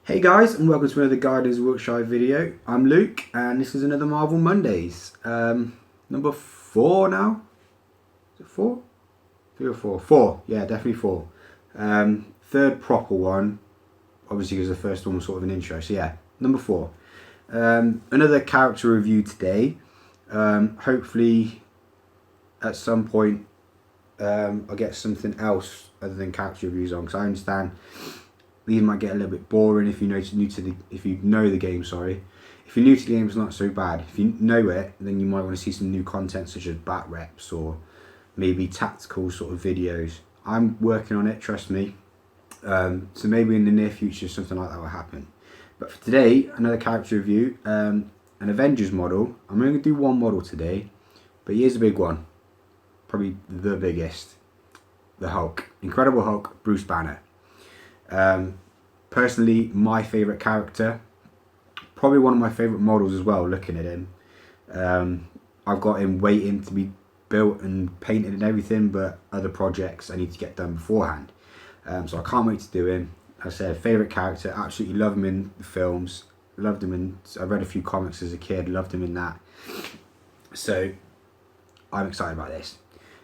Hey guys, and welcome to another Guiders Wilt-Shire video. I'm Luke, and this is another Marvel Mondays. Number 4 now? Is it 4? 3 or 4? 4, yeah, definitely 4. Third proper one, obviously because the first one was sort of an intro, so yeah, number 4. Another character review today. Hopefully at some point I'll get something else other than character reviews on, because I understand these might get a little bit boring if you know the game. Sorry, if you're new to the game, it's not so bad. If you know it, then you might want to see some new content such as bat reps or maybe tactical sort of videos. I'm working on it, trust me. So maybe in the near future something like that will happen. But for today, another character review, an Avengers model. I'm only going to do one model today, but here's a big one, probably the biggest, the Hulk, Incredible Hulk, Bruce Banner. Personally, my favourite character, probably one of my favourite models as well, looking at him. I've got him waiting to be built and painted and everything, but other projects I need to get done beforehand. So I can't wait to do him. As I said, favourite character, absolutely love him in the films, loved him in, I read a few comics as a kid, loved him in that. So I'm excited about this.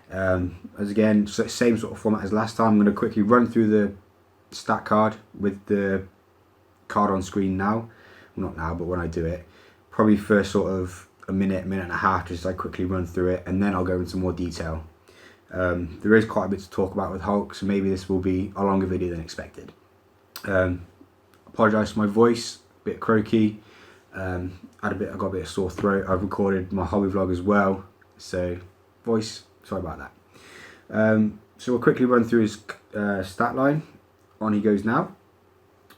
As again, same sort of format as last time, I'm going to quickly run through the stat card with the card on screen now. Well, not now, but when I do it, probably for sort of a minute and a half, just I quickly run through it, and then I'll go into more detail. There is quite a bit to talk about with Hulk, so maybe this will be a longer video than expected. Apologise for my voice, a bit croaky. I got a bit of sore throat. I've recorded my hobby vlog as well, so voice, sorry about that. So we'll quickly run through his stat line. On he goes now.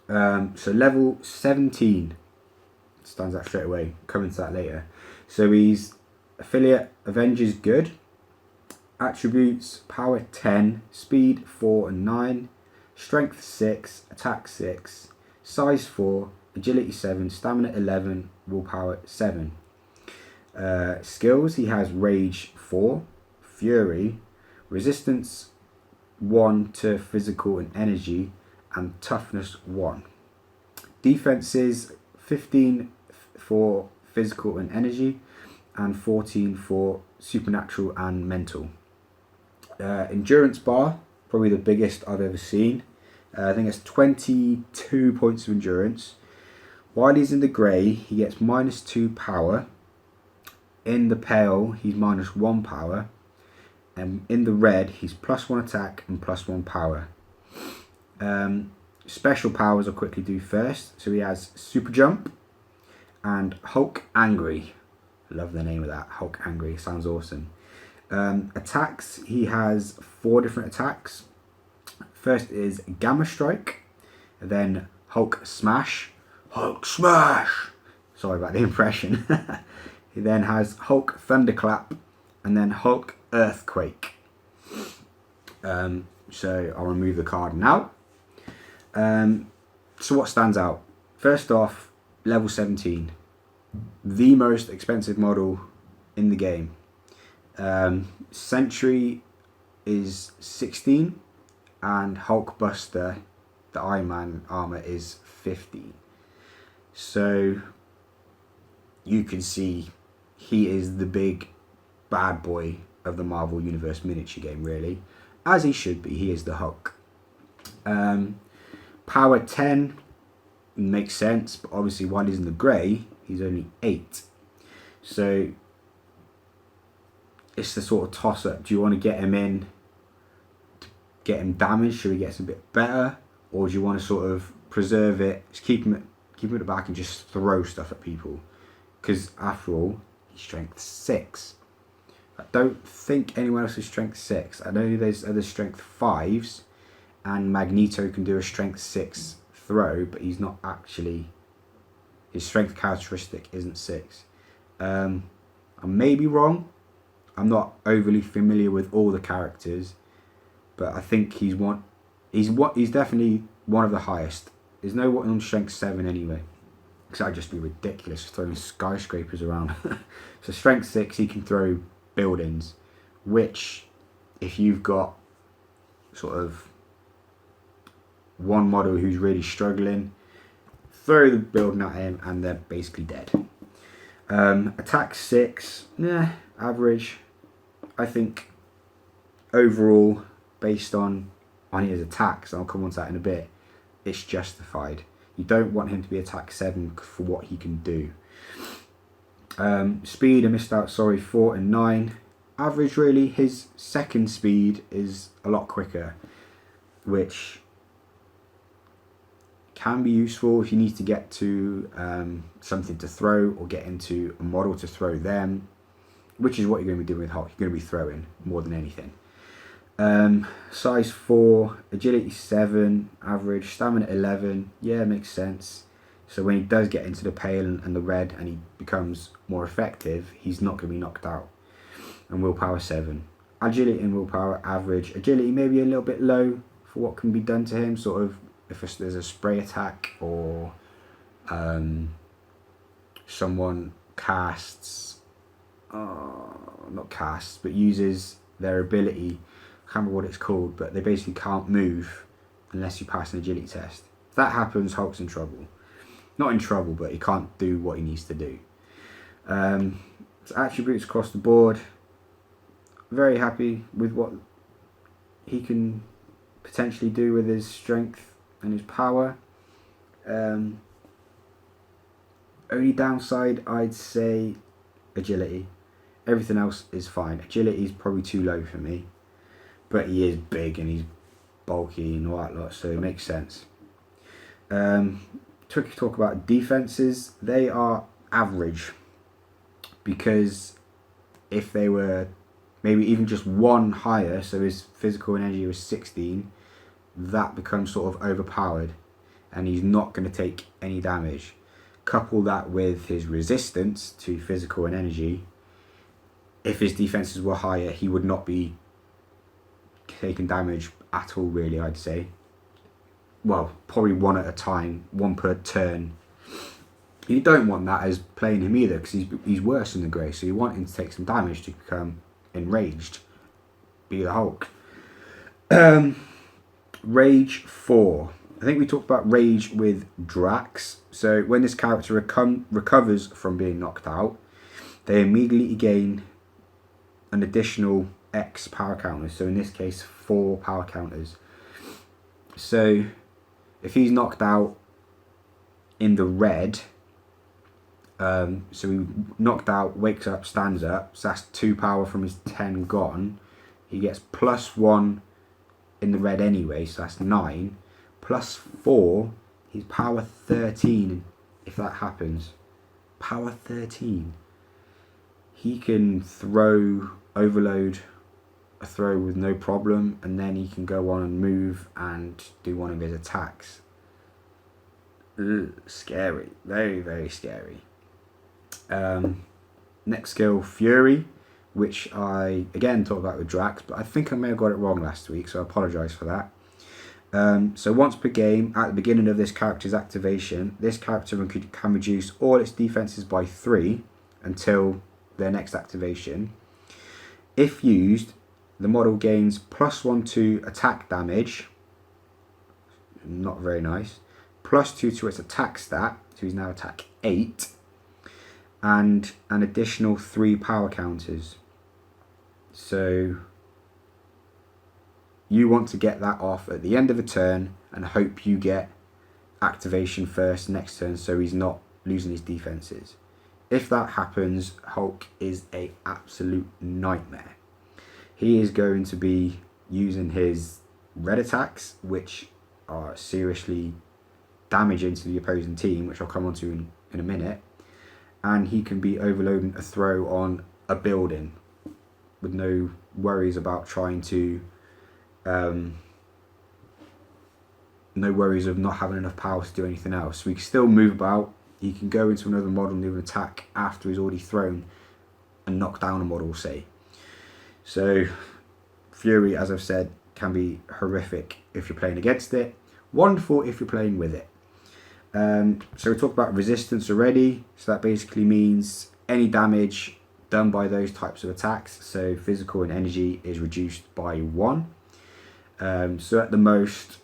So level 17 stands out straight away. Coming to that later. So he's affiliate Avengers good. Attributes power 10, speed 4 and 9, strength 6, attack 6, size 4, agility 7, stamina 11, willpower 7. Skills, he has rage 4, fury, resistance 1 to physical and energy, and toughness 1. Defenses 15 for physical and energy, and 14 for supernatural and mental. Endurance bar, probably the biggest I've ever seen. I think it's 22 points of endurance. While he's in the grey, he gets -2 power. In the pale, he's -1 power. And in the red, he's +1 attack and +1 power. Special powers I'll quickly do first. So he has super jump and Hulk angry. Love the name of that, Hulk angry, sounds awesome. Attacks, he has 4 different attacks. First is gamma strike, then Hulk smash. Hulk smash! Sorry about the impression. He then has Hulk thunderclap, and then Hulk earthquake. So I'll remove the card now. So what stands out? First off, level 17. The most expensive model in the game. Sentry is 16, and Hulkbuster, the Iron Man armor, is 15. So you can see he is the big bad boy of the Marvel Universe miniature game, really. As he should be, he is the Hulk. Power 10 makes sense, but obviously while he's in the grey, he's only 8. So it's the sort of toss-up. Do you want to get him in to get him damaged so he gets a bit better? Or do you want to sort of preserve it, just keep him at the back and just throw stuff at people? Because after all, he's strength 6. I don't think anyone else is strength 6. I know there's other strength 5s, and Magneto can do a strength 6 throw, but he's not actually, his strength characteristic isn't 6. I may be wrong. I'm not overly familiar with all the characters, but I think he's definitely one of the highest. There's no one on strength 7 anyway, because that'd just be ridiculous throwing skyscrapers around. So strength 6, he can throw buildings, which if you've got sort of one model who's really struggling, throw the building at him, and they're basically dead. Attack 6, average. I think overall, based on his attacks, and I'll come on to that in a bit, it's justified. You don't want him to be attack 7 for what he can do. Speed, I missed out, sorry, 4 and 9. Average, really. His second speed is a lot quicker, which can be useful if you need to get to something to throw, or get into a model to throw them, which is what you're going to be doing with Hulk. You're going to be throwing more than anything. Size 4, agility 7, average, stamina 11. Yeah, makes sense. So when he does get into the pale and the red, and he becomes more effective, he's not going to be knocked out. And willpower 7. Agility and willpower average. Agility maybe a little bit low for what can be done to him, sort of if there's a spray attack, or someone casts, not casts, but uses their ability, I can't remember what it's called, but they basically can't move unless you pass an agility test. If that happens, Hulk's in trouble. Not in trouble, but he can't do what he needs to do. So attributes across the board. Very happy with what he can potentially do with his strength and his power. Only downside, I'd say agility. Everything else is fine. Agility is probably too low for me, but he is big and he's bulky and all that lot, so it makes sense. Talk about defenses. They are average, because if they were maybe even just 1 higher, so his physical energy was 16, that becomes sort of overpowered, and he's not going to take any damage. Couple that with his resistance to physical and energy. If his defenses were higher, he would not be taking damage at all, really, I'd say. Well, probably 1 at a time, 1 per turn. You don't want that as playing him either, because he's worse than the Grey, so you want him to take some damage to become enraged. Be the Hulk. Rage 4. I think we talked about rage with Drax. So when this character recovers from being knocked out, they immediately gain an additional X power counters. So in this case, 4 power counters. So if he's knocked out in the red, so he knocked out, wakes up, stands up, so that's 2 power from his 10 gone. He gets +1 in the red anyway, so that's 9. +4, he's power 13 if that happens. Power 13. He can overload a throw with no problem, and then he can go on and move and do one of his attacks. Scary. Very, very scary. Next skill, Fury, which I again talked about with Drax, but I think I may have got it wrong last week, so I apologise for that. So once per game, at the beginning of this character's activation, this character can reduce all its defenses by 3 until their next activation. If used, the model gains +1 to attack damage, not very nice, +2 to its attack stat, so he's now attack 8, and an additional 3 power counters. So you want to get that off at the end of a turn and hope you get activation first next turn, so he's not losing his defenses. If that happens, Hulk is an absolute nightmare. He is going to be using his red attacks, which are seriously damaging to the opposing team, which I'll come on to in a minute, and he can be overloading a throw on a building with no worries about trying to no worries of not having enough power to do anything else. So he can still move about. He can go into another model and do an attack after he's already thrown and knock down a model, say. So Fury, as I've said, can be horrific if you're playing against it. Wonderful if you're playing with it. So we talked about resistance already. So that basically means any damage done by those types of attacks, so physical and energy, is reduced by 1. So at the most,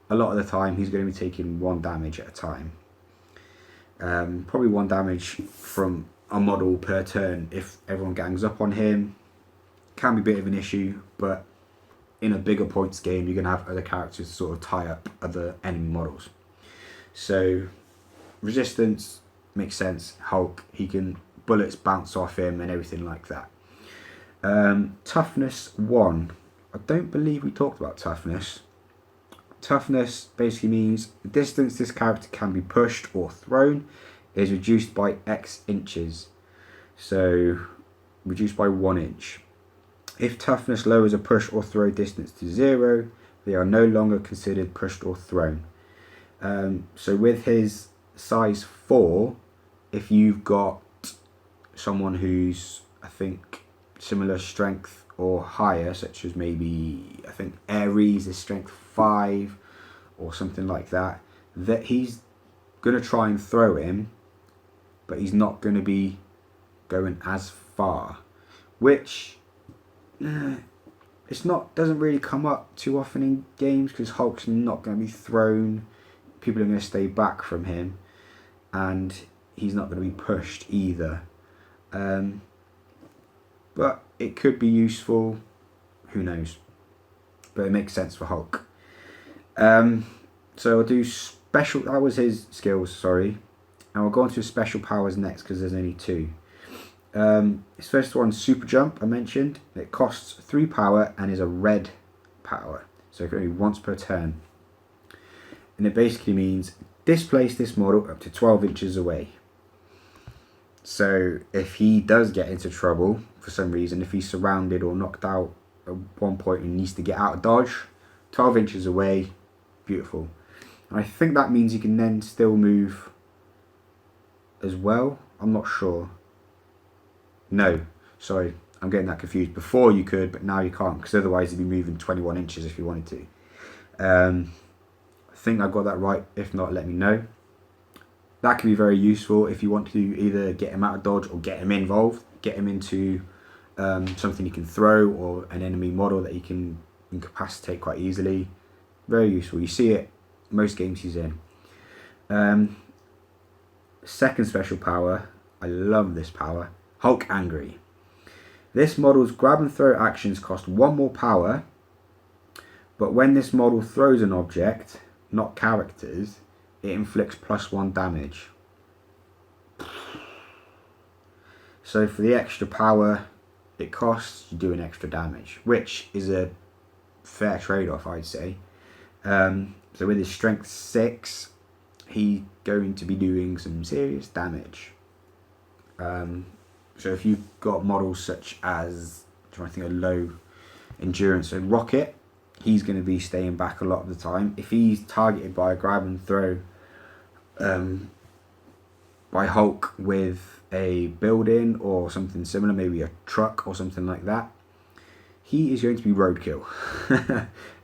a lot of the time, he's going to be taking 1 damage at a time. Probably 1 damage from a model per turn if everyone gangs up on him. Can be a bit of an issue, but in a bigger points game, you're going to have other characters to sort of tie up other enemy models. So resistance makes sense. Hulk, he can bullets bounce off him and everything like that. Toughness 1. I don't believe we talked about toughness. Toughness basically means the distance this character can be pushed or thrown is reduced by X inches. So reduced by 1 inch. If toughness lowers a push or throw distance to 0, they are no longer considered pushed or thrown. So with his size 4, if you've got someone who's, I think, similar strength or higher, such as maybe, I think Ares is strength 5 or something like that, that he's going to try and throw him, but he's not going to be going as far, which doesn't really come up too often in games, because Hulk's not going to be thrown, people are going to stay back from him, and he's not going to be pushed either. But it could be useful, who knows, but it makes sense for Hulk. So I'll do special, that was his skills, sorry, and we'll go on to his special powers next, because there's only 2. His first one, super jump, I mentioned. It costs 3 power and is a red power, so it can only once per turn, and it basically means displace this model up to 12 inches away. So if he does get into trouble for some reason, if he's surrounded or knocked out at one point and needs to get out of dodge, 12 inches away, beautiful. And I think that means you can then still move as well. I'm not sure. No, sorry, I'm getting that confused. Before you could, but now you can't, because otherwise you'd be moving 21 inches if you wanted to. I think I got that right. If not, let me know. That can be very useful if you want to either get him out of dodge or get him involved, get him into something he can throw or an enemy model that he can incapacitate quite easily. Very useful. You see it most games he's in. Second special power, I love this power, Hulk Angry. This model's grab and throw actions cost 1 more power, but when this model throws an object, not characters, it inflicts +1 damage. So for the extra power it costs, you do an extra damage, which is a fair trade-off, I'd say. So with his strength 6, he's going to be doing some serious damage. So if you've got models such as, I'm trying to think of low endurance, so Rocket, he's going to be staying back a lot of the time. If he's targeted by a grab and throw by Hulk with a building or something similar, maybe a truck or something like that, he is going to be roadkill.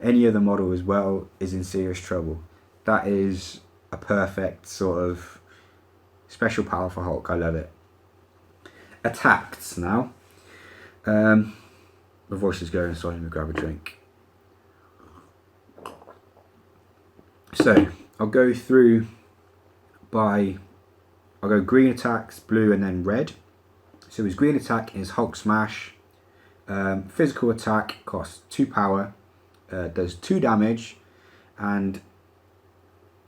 Any other model as well is in serious trouble. That is a perfect sort of special power for Hulk. I love it. Attacks now. My voice is going, so I'm going to grab a drink. So I'll go through I'll go green attacks, blue, and then red. So his green attack is Hulk Smash. Physical attack costs 2 power, does 2 damage, and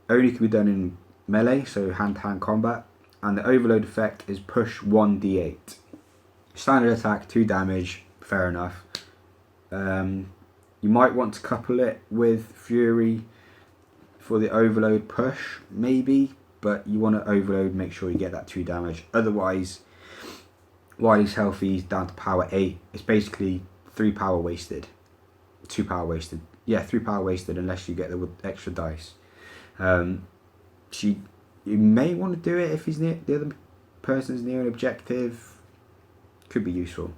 only can be done in melee, so hand-to-hand combat. And the overload effect is push 1d8. Standard attack, 2 damage, fair enough. You might want to couple it with Fury for the overload push, maybe, but you want to overload, make sure you get that 2 damage. Otherwise, while he's healthy, he's down to power 8. It's basically 3 power wasted. 2 power wasted. Yeah, 3 power wasted unless you get the extra dice. You may want to do it if he's near, the other person's near an objective. Could be useful.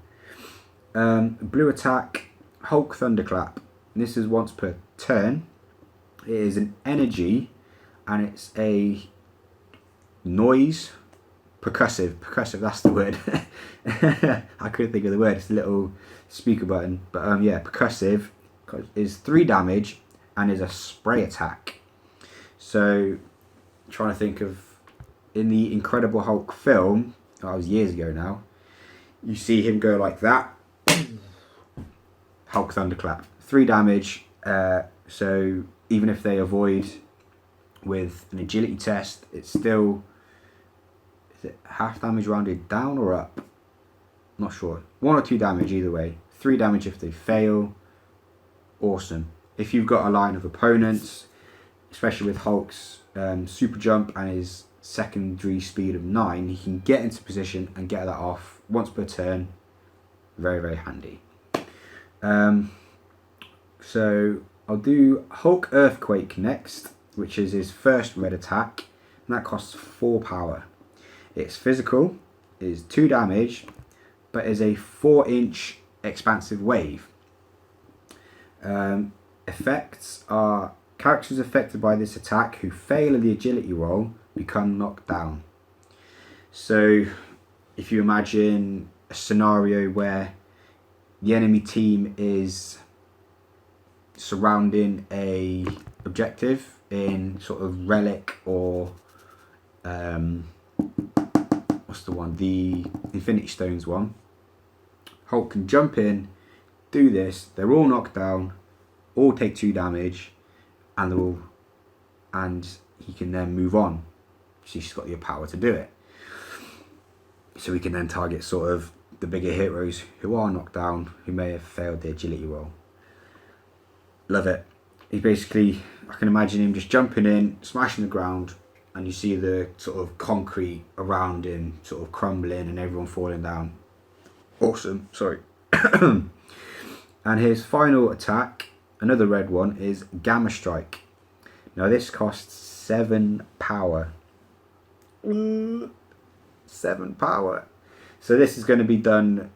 Blue attack, Hulk Thunderclap. This is once per turn. It is an energy, and it's a noise, percussive, that's the word. I couldn't think of the word, it's a little speaker button, but yeah, percussive is 3 damage and is a spray attack. So trying to think of in the Incredible Hulk film, that was years ago now, you see him go like that. Hulk thunderclap. 3 damage. So even if they avoid with an agility test, it's still, is it half damage rounded down or up? Not sure. 1 or 2 damage either way. 3 damage if they fail. Awesome. If you've got a line of opponents, especially with Hulk's super jump and his secondary speed of 9, he can get into position and get that off once per turn. Very, very handy. So I'll do Hulk Earthquake next, which is his first red attack, and that costs 4 power. It's physical, is 2 damage, but is a 4-inch expansive wave. Effects are characters affected by this attack who fail the agility roll become knocked down. So if you imagine a scenario where the enemy team is surrounding a objective in sort of relic or what's the one, the Infinity Stones one, Hulk can jump in, do this, they're all knocked down, all take 2 damage, and he can then move on. She's got the power to do it. So we can then target sort of the bigger heroes who are knocked down, who may have failed the agility roll. Love it. He basically, I can imagine him just jumping in, smashing the ground, and you see the sort of concrete around him sort of crumbling and everyone falling down. Awesome, sorry. And his final attack, another red one, is Gamma Strike. Now this costs 7 power. 7 power. So this is going to be done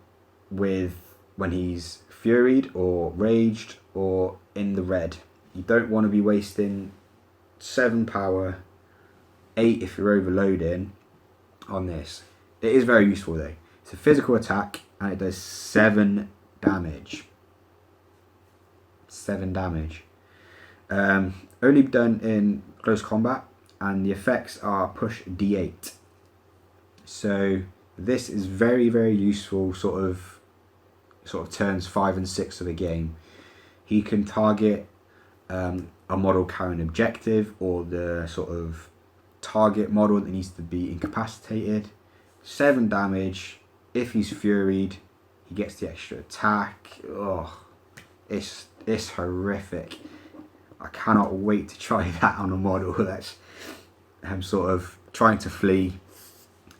with when he's furied or raged or in the red. You don't want to be wasting 7 power, 8 if you're overloading on this. It is very useful though. It's a physical attack and it does 7 damage. 7 damage. Only done in close combat, and the effects are push D8. So this is very, very useful sort of turns 5 and 6 of the game. He can target a model carrying objective or the sort of target model that needs to be incapacitated. 7 damage. If he's furied, he gets the extra attack. Oh, it's horrific. I cannot wait to try that on a model that's sort of trying to flee,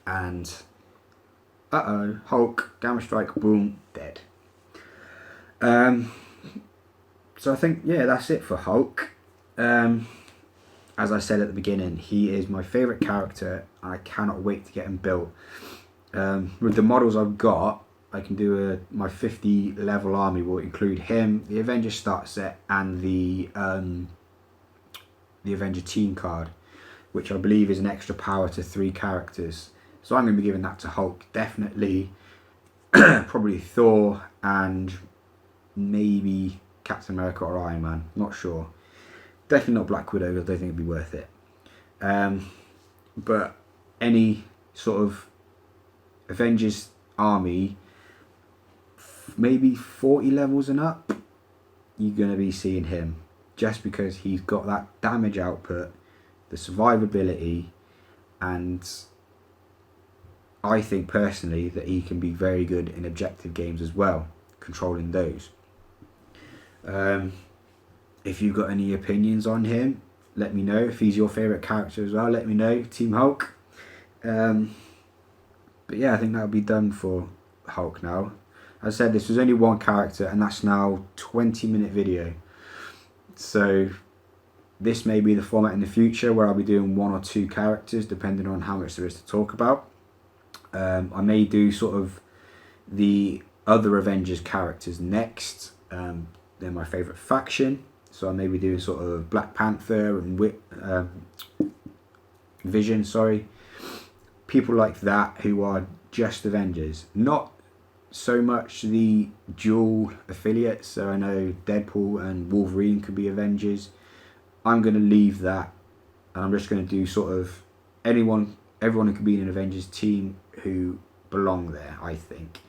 and Hulk, Gamma Strike, boom, dead. So I think, yeah, that's it for Hulk. As I said at the beginning, he is my favourite character and I cannot wait to get him built. With the models I've got, I can do my 50 level army will include him, the Avenger start set, and the Avenger team card, which I believe is an extra power to 3 characters. So I'm going to be giving that to Hulk, definitely. Probably Thor and maybe Captain America or Iron Man, not sure. Definitely not Black Widow, I don't think it'd be worth it. But any sort of Avengers army, maybe 40 levels and up, you're going to be seeing him, just because he's got that damage output, the survivability, and I think personally that he can be very good in objective games as well, controlling those. If you've got any opinions on him, let me know. If he's your favourite character as well, let me know. Team Hulk. But yeah, I think that'll be done for Hulk now. As I said, this was only one character and that's now 20-minute video. So this may be the format in the future where I'll be doing 1 or 2 characters depending on how much there is to talk about. I may do sort of the other Avengers characters next. They're my favourite faction. So I may be doing sort of Black Panther and Vision, sorry. People like that who are just Avengers. Not so much the dual affiliates. So I know Deadpool and Wolverine could be Avengers. I'm going to leave that. And I'm just going to do sort of anyone everyone who could be in an Avengers team who belong there, I think.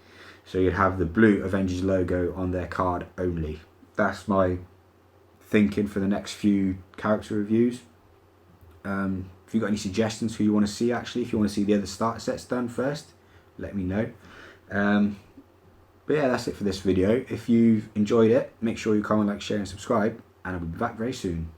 So you'd have the blue Avengers logo on their card only. That's my thinking for the next few character reviews. If you've got any suggestions who you want to see, actually, if you want to see the other starter sets done first, let me know. But yeah, that's it for this video. If you've enjoyed it, make sure you comment, like, share and subscribe, and I'll be back very soon.